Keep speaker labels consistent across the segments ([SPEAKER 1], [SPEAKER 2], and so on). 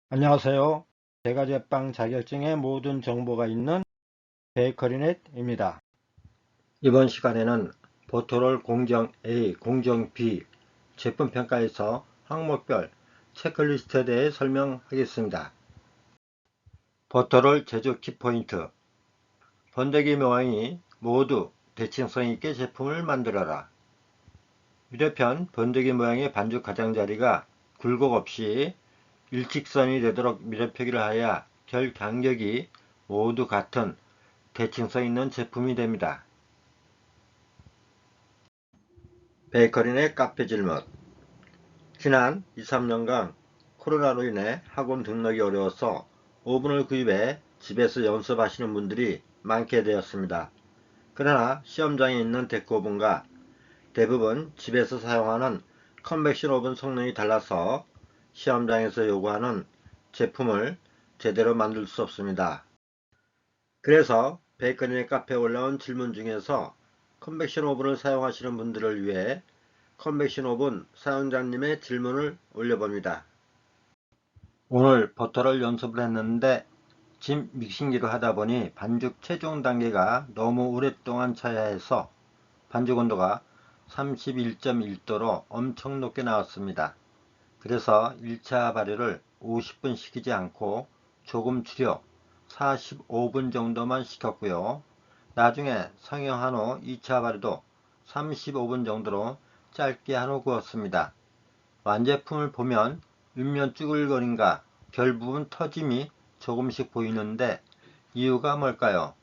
[SPEAKER 1] 안녕하세요. 제과제빵 자격증의 모든 정보가 있는 베이커리넷입니다. 이번 시간에는 버터롤 공정 A, 공정 B 제품 평가에서 항목별 체크리스트에 대해 설명하겠습니다. 버터롤 제조 키포인트. 번데기 모양이 모두 대칭성 있게 제품을 만들어라. 유래편 번데기 모양의 반죽 가장자리가 굴곡 없이 일직선이 되도록 밀어표기를 하여 결 간격이 모두 같은 대칭성 있는 제품이 됩니다. 베이커리네 카페 질문. 지난 2~3년간 코로나로 인해 학원 등록이 어려워서 오븐을 구입해 집에서 연습하시는 분들이 많게 되었습니다. 그러나 시험장에 있는 데크오븐과 대부분 집에서 사용하는 컨벡션 오븐 성능이 달라서 시험장에서 요구하는 제품을 제대로 만들 수 없습니다. 그래서 베이커리네 카페에 올라온 질문 중에서 컨벡션 오븐을 사용하시는 분들을 위해 컨벡션 오븐 사용자님의 질문을 올려봅니다. 오늘 버터를 연습을 했는데 집 믹싱기로 하다보니 반죽 최종 단계가 너무 오랫동안 쳐야 해서 반죽 온도가 31.1도로 엄청 높게 나왔습니다. 그래서 1차 발효를 50분 시키지 않고 조금 줄여 45분 정도만 시켰고요. 나중에 성형한 후 2차 발효도 35분 정도로 짧게 한 후 구웠습니다. 완제품을 보면 윗면 쭈글거림과 결 부분 터짐이 조금씩 보이는데 이유가 뭘까요?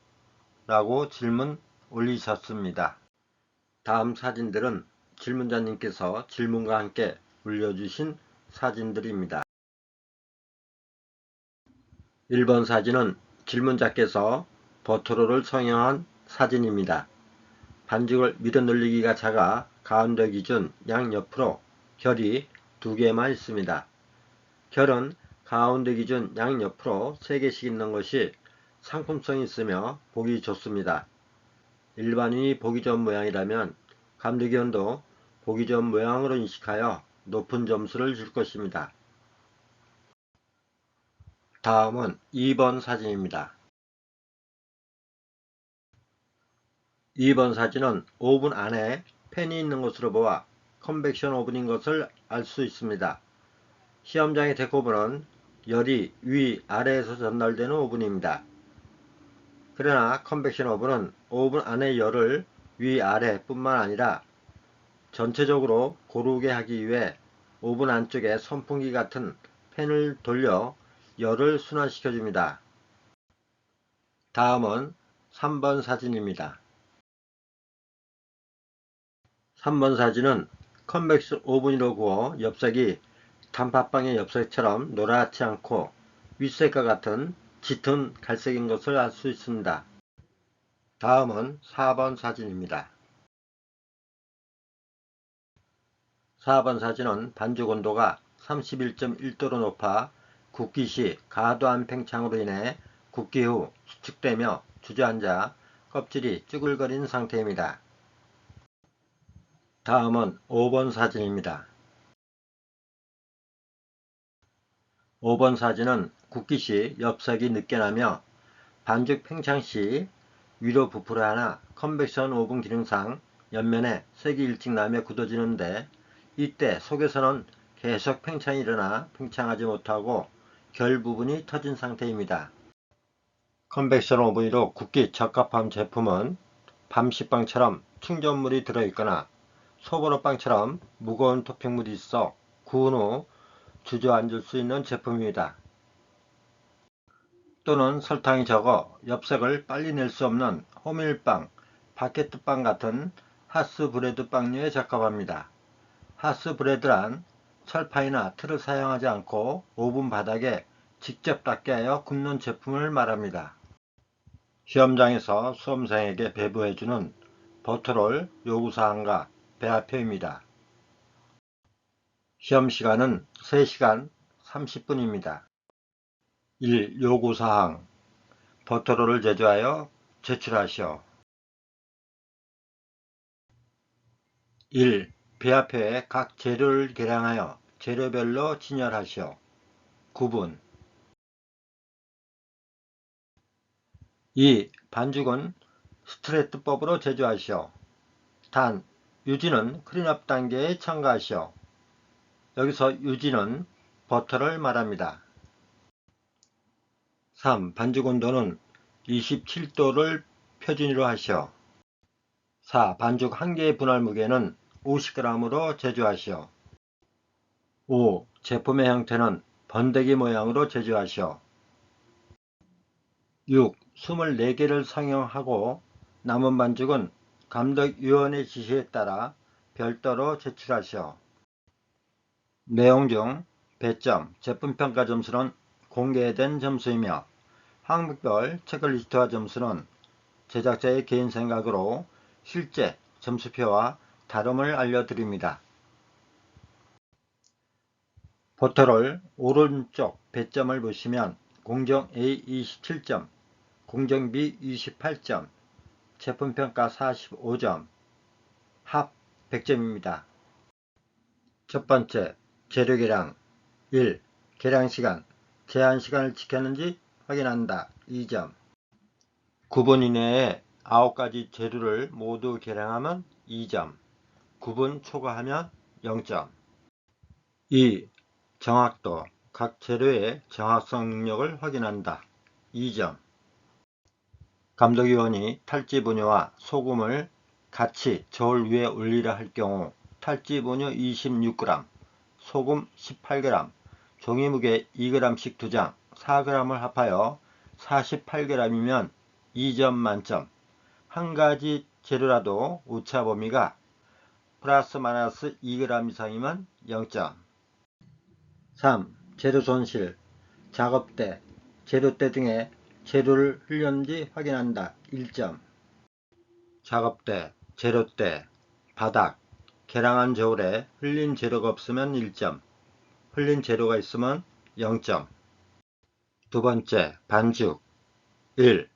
[SPEAKER 1] 라고 질문 올리셨습니다. 다음 사진들은 질문자님께서 질문과 함께 올려주신 사진들입니다. 1번 사진은 질문자께서 버터로를 성형한 사진입니다. 반죽을 밀어 늘리기가 작아 가운데 기준 양옆으로 결이 2개만 있습니다. 결은 가운데 기준 양옆으로 3개씩 있는 것이 상품성이 있으며 보기 좋습니다. 일반인이 보기 좋은 모양이라면 감독위원도 보기 좋은 모양으로 인식하여 높은 점수를 줄 것입니다. 다음은 2번 사진입니다. 2번 사진은 오븐 안에 팬이 있는 것으로 보아 컨벡션 오븐인 것을 알 수 있습니다. 시험장의 데크오븐은 열이 위, 아래에서 전달되는 오븐입니다. 그러나 컨벡션 오븐은 오븐 안의 열을 위, 아래 뿐만 아니라 전체적으로 고르게 하기 위해 오븐 안쪽에 선풍기 같은 팬을 돌려 열을 순환시켜 줍니다. 다음은 3번 사진입니다. 3번 사진은 컨벡션 오븐으로 구워 엽색이 단팥빵의 엽색처럼 노랗지 않고 윗색과 같은 짙은 갈색인 것을 알 수 있습니다. 다음은 4번 사진입니다. 4번 사진은 반죽 온도가 31.1도로 높아 굽기 시 과도한 팽창으로 인해 굽기 후 수축되며 주저앉아 껍질이 쭈글거리는 상태입니다. 다음은 5번 사진입니다. 5번 사진은 굽기 시 엽색이 늦게 나며 반죽 팽창 시 위로 부풀어 하나 컨벡션 오븐 기능상 옆면에 색이 일찍 나며 굳어지는데 이때 속에서는 계속 팽창이 일어나 팽창하지 못하고 결 부분이 터진 상태입니다. 컨벡션 오븐으로 굽기 적합한 제품은 밤식빵처럼 충전물이 들어있거나 소보로빵처럼 무거운 토핑물이 있어 구운 후 주저앉을 수 있는 제품입니다. 또는 설탕이 적어 엽색을 빨리 낼 수 없는 호밀빵, 바게트빵 같은 하스브레드 빵류에 적합합니다. 하스브레드란 철판이나 틀을 사용하지 않고 오븐 바닥에 직접 닿게 하여 굽는 제품을 말합니다. 시험장에서 수험생에게 배부해주는 버터롤 요구사항과 배합표입니다. 시험시간은 3시간 30분입니다. 1. 요구사항. 버터롤을 제조하여 제출하시오. 1. 배합표에 각 재료를 계량하여 재료별로 진열하시오. 구분. 2. 반죽은 스트레이트법으로 제조하시오. 단, 유지는 클린업 단계에 첨가하시오. 여기서 유지는 버터를 말합니다. 3. 반죽 온도는 27도를 표준으로 하시오. 4. 반죽 1개의 분할 무게는 50g으로 제조하시오. 5. 제품의 형태는 번데기 모양으로 제조하시오. 6. 24개를 상용하고 남은 반죽은 감독위원의 지시에 따라 별도로 제출하시오. 내용 중 배점, 제품평가 점수는 공개된 점수이며 항목별 체크리스트와 점수는 제작자의 개인 생각으로 실제 점수표와 다름을 알려드립니다. 버터를 오른쪽 배점을 보시면 공정 A 27점, 공정 B 28점, 제품평가 45점, 합 100점입니다. 첫 번째, 재료 계량 1. 계량시간, 제한시간을 지켰는지 확인한다 2점. 9분 이내에 9가지 재료를 모두 계량하면 2점, 9분 초과하면 0점. 2. 정확도, 각 재료의 정확성 능력을 확인한다 2점. 감독위원이 탈지 분유와 소금을 같이 저울 위에 올리려 할 경우 탈지 분유 26g, 소금 18g, 종이무게 2g씩 2장 4g을 합하여 48g이면 2점 만점. 한 가지 재료라도 오차 범위가 플러스 마이너스 2g 이상이면 0점. 3. 재료 손실, 작업대, 재료대 등에 재료를 흘렸는지 확인한다 1점. 작업대, 재료대, 바닥, 계량한 저울에 흘린 재료가 없으면 1점, 흘린 재료가 있으면 0점. 두 번째, 반죽 1.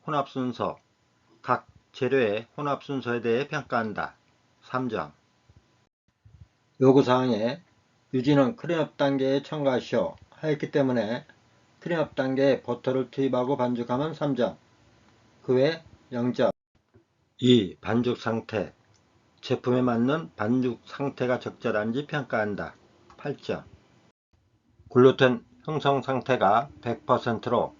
[SPEAKER 1] 혼합 순서, 각 재료의 혼합 순서에 대해 평가한다 3점. 요구사항에 유지는 클린업 단계에 첨가하시오 하였기 때문에 클린업 단계에 버터를 투입하고 반죽하면 3점, 그 외 0점. 2. 반죽 상태, 제품에 맞는 반죽 상태가 적절한지 평가한다 8점. 글루텐 형성 상태가 100%로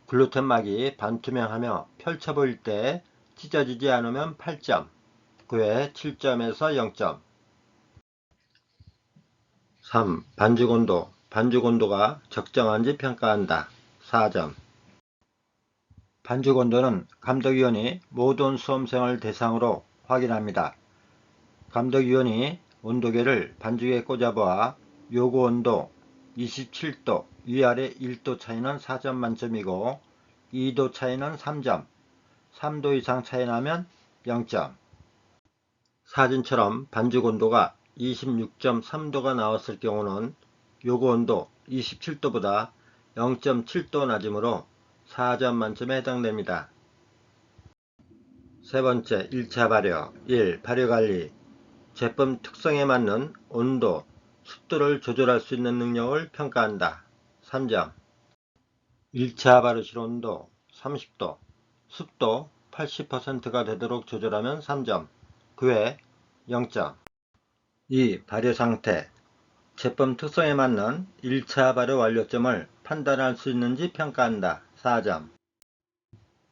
[SPEAKER 1] 글루텐막이 반투명하며 펼쳐 보일 때 찢어지지 않으면 8점, 그 외 7점에서 0점. 3. 반죽 온도, 반죽 온도가 적정한지 평가한다 4점. 반죽 온도는 감독위원이 모든 수험생을 대상으로 확인합니다. 감독위원이 온도계를 반죽에 꽂아보아 요구 온도 27도, 위아래 1도 차이는 4점 만점이고 2도 차이는 3점, 3도 이상 차이 나면 0점. 사진처럼 반죽 온도가 26.3도가 나왔을 경우는 요구 온도 27도보다 0.7도 낮으므로 4점 만점에 해당됩니다. 세 번째, 1차 발효 1. 발효관리, 제품 특성에 맞는 온도, 습도를 조절할 수 있는 능력을 평가한다 3점. 1차 발효실 온도 30도, 습도 80%가 되도록 조절하면 3점, 그 외 0점. 2. 발효 상태, 제품 특성에 맞는 1차 발효 완료점을 판단할 수 있는지 평가한다 4점.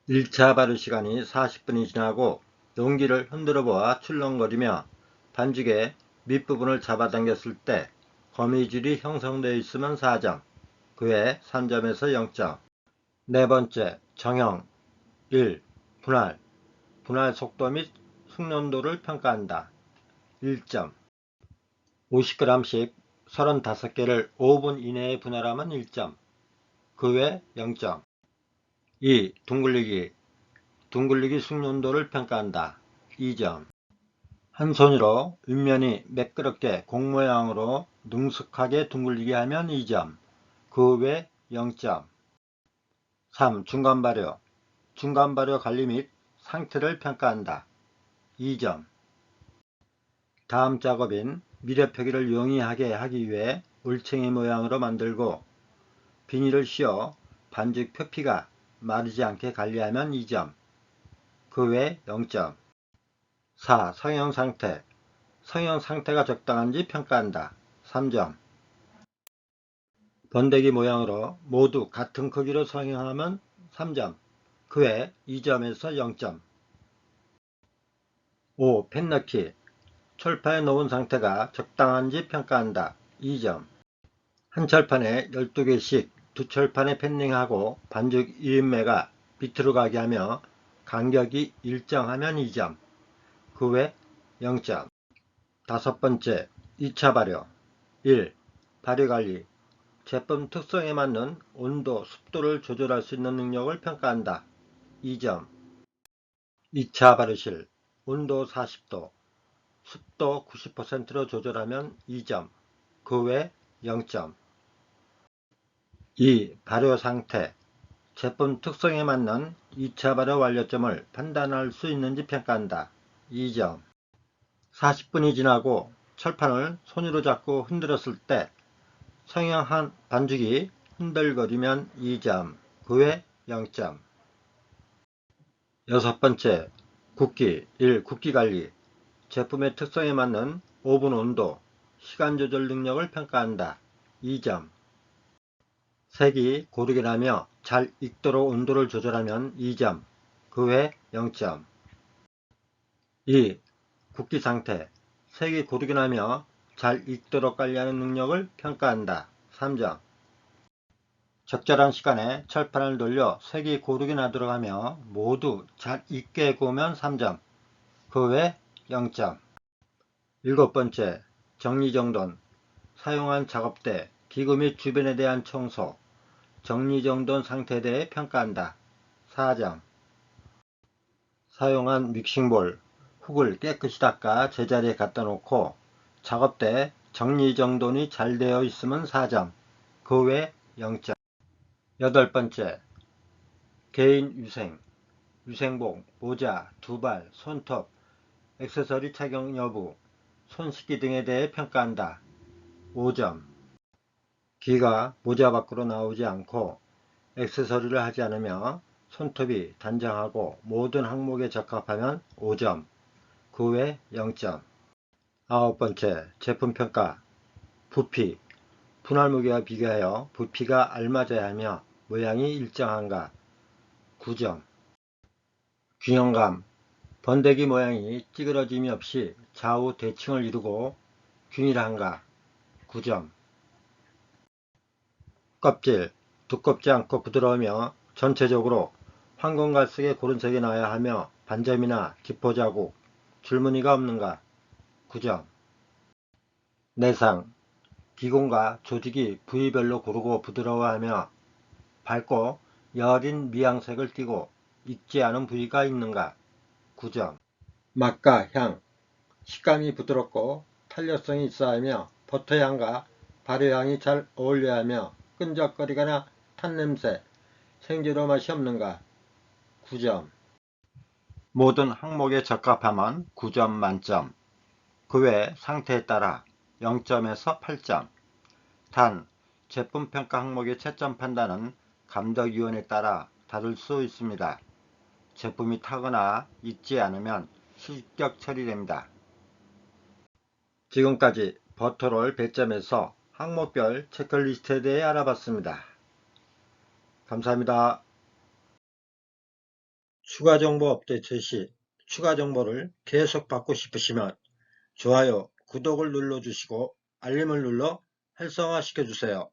[SPEAKER 1] 1차 발효 시간이 40분이 지나고 용기를 흔들어 보아 출렁거리며 반죽의 밑부분을 잡아당겼을 때 거미줄이 형성되어 있으면 4점, 그 외 3점에서 0점. 네 번째, 정형 1. 분할, 분할 속도 및 숙련도를 평가한다 1점. 50g씩 35개를 5분 이내에 분할하면 1점, 그 외 0점. 2. 둥글리기, 둥글리기 숙련도를 평가한다 2점. 한 손으로 윗면이 매끄럽게 공 모양으로 능숙하게 둥글리게 하면 2점, 그 외 0점. 3. 중간 발효, 중간 발효 관리 및 상태를 평가한다 2점. 다음 작업인 미려 표기를 용이하게 하기 위해 올챙이 모양으로 만들고 비닐을 씌워 반죽 표피가 마르지 않게 관리하면 2점, 그 외 0점. 4. 성형 상태. 성형 상태가 적당한지 평가한다. 3점. 번데기 모양으로 모두 같은 크기로 성형하면 3점, 그 외 2점에서 0점. 5. 펜 넣기. 철판에 놓은 상태가 적당한지 평가한다. 2점. 한 철판에 12개씩 두 철판에 펜닝하고 반죽 1인매가 밑으로 가게 하며 간격이 일정하면 2점, 그 외 0점. 다섯 번째, 2차 발효. 1. 발효관리. 제품 특성에 맞는 온도, 습도를 조절할 수 있는 능력을 평가한다. 2점. 2차 발효실. 온도 40도, 습도 90%로 조절하면 2점, 그 외 0점. 2. 발효 상태. 제품 특성에 맞는 2차 발효 완료점을 판단할 수 있는지 평가한다. 2점. 40분이 지나고 철판을 손으로 잡고 흔들었을 때 성형한 반죽이 흔들거리면 2점, 그 외 0점. 여섯 번째, 굽기. 1. 굽기 관리. 제품의 특성에 맞는 오븐 온도, 시간 조절 능력을 평가한다. 2점. 색이 고르게 나며 잘 익도록 온도를 조절하면 2점, 그 외 0점. 2. 굽기 상태. 색이 고르게 나며 잘 익도록 관리하는 능력을 평가한다. 3점. 적절한 시간에 철판을 돌려 색이 고르게 나도록 하며 모두 잘 익게 구우면 3점, 그 외 0점. 일곱 번째, 정리정돈. 사용한 작업대, 기구 및 주변에 대한 청소, 정리정돈 상태에 대해 평가한다. 4점. 사용한 믹싱볼, 훅을 깨끗이 닦아 제자리에 갖다 놓고 작업대 정리정돈이 잘 되어 있으면 4점, 그 외 0점. 여덟 번째, 개인 위생. 위생복, 모자, 두발, 손톱, 액세서리 착용 여부, 손 씻기 등에 대해 평가한다. 5점. 귀가 모자 밖으로 나오지 않고 액세서리를 하지 않으며 손톱이 단정하고 모든 항목에 적합하면 5점, 그 외 0점. 아홉 번째, 제품 평가. 부피. 분할 무게와 비교하여 부피가 알맞아야 하며 모양이 일정한가. 9점. 균형감. 번데기 모양이 찌그러짐이 없이 좌우 대칭을 이루고 균일한가. 9점. 껍질. 두껍지 않고 부드러우며 전체적으로 황금갈색의 고른 색이 나야 하며 반점이나 기포 자국, 줄무늬가 없는가. 9점. 내상. 기공과 조직이 부위별로 고르고 부드러워하며 밝고 여린 미양색을 띠고 익지 않은 부위가 있는가. 9점. 맛과 향. 식감이 부드럽고 탄력성이 있어야 하며 버터향과 발효향이 잘 어울려야 하며 끈적거리거나 탄냄새, 생제로 맛이 없는가. 9점. 모든 항목에 적합하면 9점 만점, 그 외 상태에 따라 0점에서 8점. 단, 제품 평가 항목의 채점 판단은 감독위원에 따라 다를 수 있습니다. 제품이 타거나 익지 않으면 실격 처리됩니다. 지금까지 버터롤 배점에서 항목별 체크리스트에 대해 알아봤습니다. 감사합니다. 추가 정보 업데이트 시 추가 정보를 계속 받고 싶으시면 좋아요, 구독을 눌러주시고 알림을 눌러 활성화 시켜주세요.